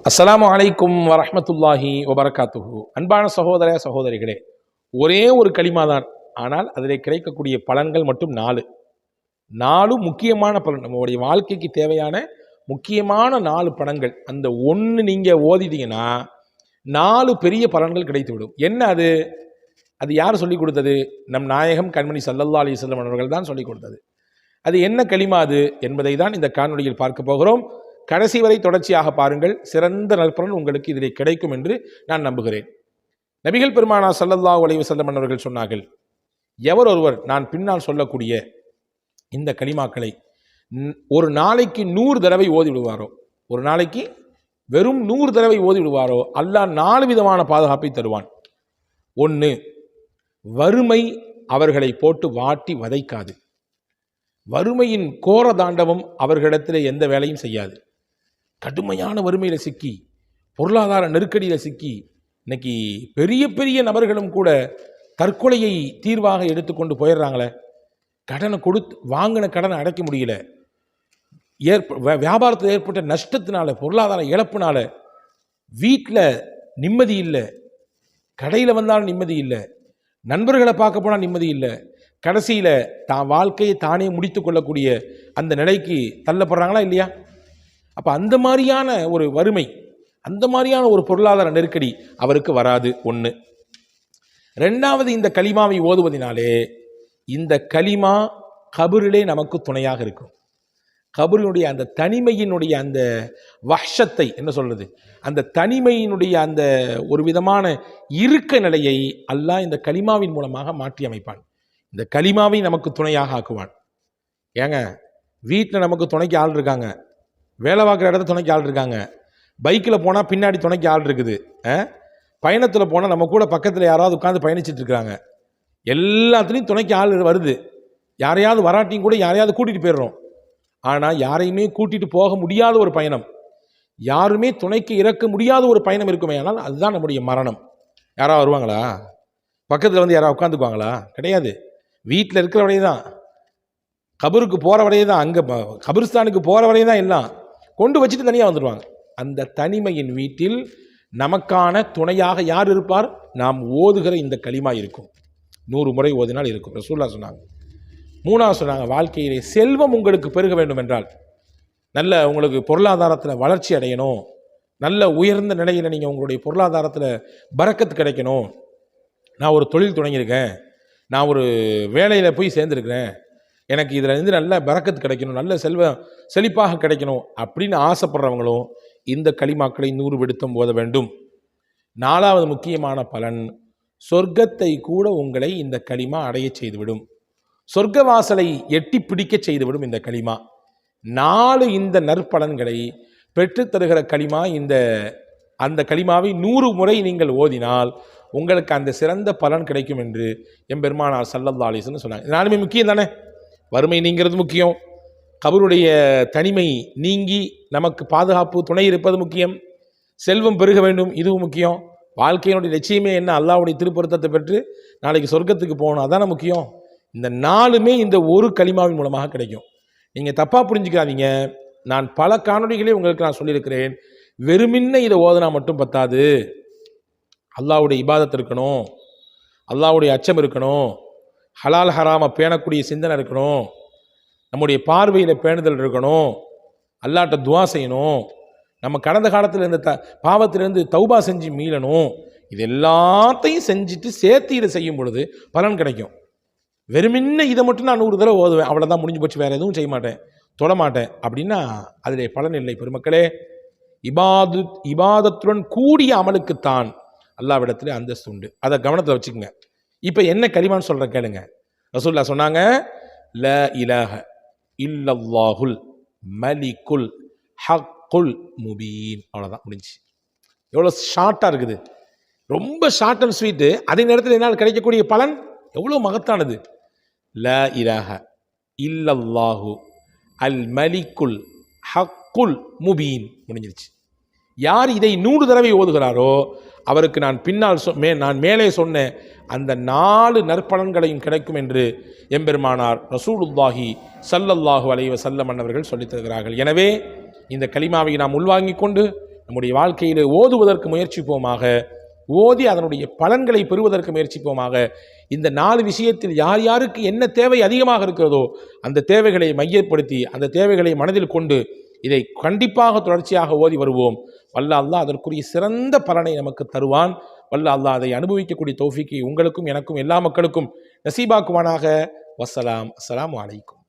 அஸ்ஸலாமு அலைக்கும் வரஹ்மத்துல்லாஹி வபரகாத்துஹு. அன்பான சகோதர சகோதரிகளே, ஒரே ஒரு கலிமா தான், ஆனால் அதில் கிடைக்கக்கூடிய பலன்கள் மட்டும் 4 முக்கியமான பலன். நம்மளுடைய வாழ்க்கைக்கு தேவையான முக்கியமான 4 பலன்கள். அந்த ஒன்று நீங்கள் ஓதிட்டீங்கன்னா 4 பெரிய பலன்கள் கிடைத்துவிடும். என்ன அது? அது யார் சொல்லிக் கொடுத்தது? நம் நாயகம் கண்மணி ஸல்லல்லாஹு அலைஹி வஸல்லம் அவர்கள் தான் சொல்லிக் கொடுத்தது. அது என்ன கலிமா அது என்பதை தான் இந்த காணொளியில் பார்க்க போகிறோம். கடைசி வரை தொடர்ச்சியாக பாருங்கள். சிறந்த நற்பலன் உங்களுக்கு இதில் கிடைக்கும் என்று நான் நம்புகிறேன். நபிகள் பெருமானார் ஸல்லல்லாஹு அலைஹி வஸல்லம் அவர்கள் சொன்னார்கள், எவர் ஒருவர் நான் பின்னால் சொல்லக்கூடிய இந்த கலிமாக்களை ஒரு நாளைக்கு 100 தடவை ஓதி விடுவாரோ, ஒரு நாளைக்கு வெறும் 100 தடவை ஓதி விடுவாரோ, அல்லாஹ் 4 விதமான பாதுகாப்பை தருவான். 1, வறுமை அவர்களை போட்டு வாட்டி வதைக்காது. வறுமையின் கோர தாண்டவம் அவர்களிடத்தில் எந்த வேலையும் செய்யாது. கடுமையான வறுமையில் சிக்கி, பொருளாதார நெருக்கடியில் சிக்கி, இன்னைக்கு பெரிய பெரிய நபர்களும் கூட தற்கொலையை தீர்வாக எடுத்துக்கொண்டு போயிடுறாங்களே. கடனை கொடுத்து வாங்கின கடனை அடைக்க முடியல, வியாபாரத்தில் ஏற்பட்ட நஷ்டத்தினால, பொருளாதார இழப்புனால வீட்டில் நிம்மதி இல்லை, கடையில் வந்தாலும் நிம்மதி இல்லை, நண்பர்களை பார்க்க போனால் நிம்மதி இல்லை, கடைசியில் தான் வாழ்க்கையை தானே முடித்து கொள்ளக்கூடிய அந்த நிலைக்கு தள்ளப்படுறாங்களா இல்லையா? அப்போ அந்த மாதிரியான ஒரு வறுமை, அந்த மாதிரியான ஒரு பொருளாதார நெருக்கடி அவருக்கு வராது. 1. 2வது, இந்த கலிமாவை ஓதுவதினாலே இந்த கலிமா கபரிலே நமக்கு துணையாக இருக்கும். கபரினுடைய அந்த தனிமையினுடைய அந்த வஹ்ஷத்தை என்ன சொல்றது, அந்த தனிமையினுடைய அந்த ஒரு விதமான இருக்க நிலையை அல்லாஹ் இந்த கலிமாவின் மூலமாக மாற்றி அமைப்பான். இந்த கலிமாவை நமக்கு துணையாக ஆக்குவான். ஏங்க, வீட்டில் நமக்கு துணைக்கு ஆள் இருக்காங்க, வேலை பார்க்குற இடத்துல துணைக்கு ஆள் இருக்காங்க, பைக்கில் போனால் பின்னாடி துணைக்கு ஆள் இருக்குது, பயணத்தில் போனால் நம்ம கூட பக்கத்தில் யாராவது உட்காந்து பயணிச்சுட்டு இருக்கிறாங்க, எல்லாத்துலேயும் துணைக்கு ஆள் வருது. யாரையாவது வராட்டியும் கூட யாரையாவது கூட்டிகிட்டு போயிடுறோம். ஆனால் யாரையுமே கூட்டிகிட்டு போக முடியாத ஒரு பயணம், யாருமே துணைக்கு இறக்க முடியாத ஒரு பயணம் இருக்குமே, ஆனால் அதுதான் நம்முடைய மரணம். யாராவது வருவாங்களா? பக்கத்தில் வந்து யாராவது உட்காந்துக்குவாங்களா? கிடையாது. வீட்டில் இருக்கிற வரையே தான், கபருக்கு போகிற வரையே தான், அங்கே கபிரிஸ்தானுக்கு போகிற வரையே தான் எல்லாம் கொண்டு வச்சுட்டு தனியாக வந்துடுவாங்க. அந்த தனிமையின் வீட்டில் நமக்கான துணையாக யார் இருப்பார்? நாம் ஓதுகிற இந்த கலிமா இருக்கும். 100 முறை ஓதினால் இருக்கும். ரசூலுல்லாஹ் சொன்னாங்க. 3வது சொன்னாங்க, வாழ்க்கையிலே செல்வம் உங்களுக்கு பெருக வேண்டும் என்றால், நல்ல உங்களுக்கு பொருளாதாரத்தில் வளர்ச்சி அடையணும், நல்ல உயர்ந்த நிலையில் நீங்கள் உங்களுடைய பொருளாதாரத்தில் பரக்கத்து கிடைக்கணும், நான் ஒரு தொழில் தொடங்கியிருக்கேன், நான் ஒரு வேலையில் போய் சேர்ந்துருக்கிறேன், எனக்கு இதில் இருந்து நல்ல பரக்கத்து கிடைக்கணும், நல்ல செழிப்பாக கிடைக்கணும் அப்படின்னு ஆசைப்படுறவங்களும் இந்த கலிமாக்களை 100 விடுத்தம் போத வேண்டும். 4வது முக்கியமான பலன், சொர்க்கத்தை கூட உங்களை இந்த கலிமா அடைய செய்துவிடும். சொர்க்க வாசலை எட்டி பிடிக்க செய்துவிடும் இந்த கலிமா. 4 இந்த நற்பலன்களை பெற்றுத்தருகிற கலிமா. அந்த கலிமாவை 100 முறை நீங்கள் ஓதினால் உங்களுக்கு அந்த சிறந்த பலன் கிடைக்கும் என்று எம்பெருமானார் ஸல்லல்லாஹு அலைஹி வஸல்லம் சொன்னாங்க. 4மே முக்கியம் தானே. வறுமை நீங்கிறது முக்கியம், கபருடைய தனிமை நீங்கி நமக்கு பாதுகாப்பு துணை இருப்பது முக்கியம், செல்வம் பெருக வேண்டும் இதுவும் முக்கியம், வாழ்க்கையினுடைய லட்சியமே என்ன, அல்லாஹ்வுடைய திருப்பொருத்தத்தை பெற்று நாளைக்கு சொர்க்கத்துக்கு போகணும், அதான முக்கியம். இந்த 4மே இந்த ஒரு கலிமாவின் மூலமாக கிடைக்கும். நீங்கள் தப்பாக புரிஞ்சுக்காதீங்க. நான் பல காணொளிகளே உங்களுக்கு நான் சொல்லியிருக்கிறேன், வெறுமின்ன இதை ஓதனா மட்டும் பத்தாது. அல்லாஹ்வுடைய இபாதத் இருக்கணும், அல்லாஹ்வுடைய அச்சம் இருக்கணும், ஹலால் ஹராமை பேணக்கூடிய சிந்தனை இருக்கணும், நம்முடைய பார்வையில் பேணுதல் இருக்கணும், அல்லாஹ்ட்ட துவா செய்யணும், நம்ம கடந்த காலத்தில் இருந்த பாவத்திலிருந்து தௌபா செஞ்சு மீளணும். இது எல்லாத்தையும் செஞ்சுட்டு சேர்த்து இதை செய்யும் பொழுது பலன் கிடைக்கும். வெறுமின்ன இதை மட்டும் நான் 100 தடவை ஓதுவேன், அவ்வளோதான், முடிஞ்சு போச்சு, வேறு எதுவும் செய்ய மாட்டேன், தொட மாட்டேன் அப்படின்னா அதிலே பலன் இல்லை. பெருமக்களே, இபாதத்துடன் கூடிய அமலுக்குத்தான் அல்லாஹ்விடத்தில் அந்தஸ்து உண்டு. அதை கவனத்தில் வச்சுக்கோங்க. இப்போ என்ன கலிமான்னு சொல்கிற கேளுங்க. ரசூலுல்லாஹ் சொன்னாங்க, லா இலாஹ இல்லல்லாஹுல் மலிக்குல் ஹக்குல் முபீன். அவ்வளோதான், முடிஞ்சு. எவ்வளோ ஷார்ட்டாக இருக்குது, ரொம்ப ஷார்ட் அண்ட் ஸ்வீட்டு. அதே நேரத்தில் என்னால் கிடைக்கக்கூடிய பலன் எவ்வளோ மகத்தானது. லா இலாஹ இல்லல்லாஹு அல் மலிக்குல் ஹக்குல் முபீன், முடிஞ்சிருச்சு. யார் இதை 100 தடவை ஓதுகிறாரோ அவருக்கு நான் மேலே சொன்ன அந்த 4 நற்பலன்களையும் கிடைக்கும் என்று எம்பெருமானார் ரசூலுல்லாஹி ஸல்லல்லாஹு அலைஹி வஸல்லம் அவர்கள் சொல்லித் தருகிறார்கள். எனவே இந்த கலிமாவை நாம் உள்வாங்கிக் கொண்டு நம்முடைய வாழ்க்கையில் ஓதுவதற்கு முயற்சிப்போமாக, ஓதி அதனுடைய பலன்களை பெறுவதற்கு முயற்சிப்போமாக. இந்த 4 விஷயத்தில் யார் யாருக்கு என்ன தேவை அதிகமாக இருக்கிறதோ அந்த தேவைகளை மையப்படுத்தி அந்த தேவைகளை மனதில் கொண்டு இதை கண்டிப்பாக தொடர்ச்சியாக ஓதி வருவோம். வல்ல அல்லாஹ் அதற்குரிய சிறந்த பலனை நமக்கு தருவான். வல்ல அல்லாஹ் அதை அனுபவிக்கக்கூடிய தௌஃபீக்கை உங்களுக்கும் எனக்கும் எல்லா மக்களுக்கும் நசீபாக்குவானாக. வஸ்ஸலாம். அஸ்ஸலாமு அலைக்கும்.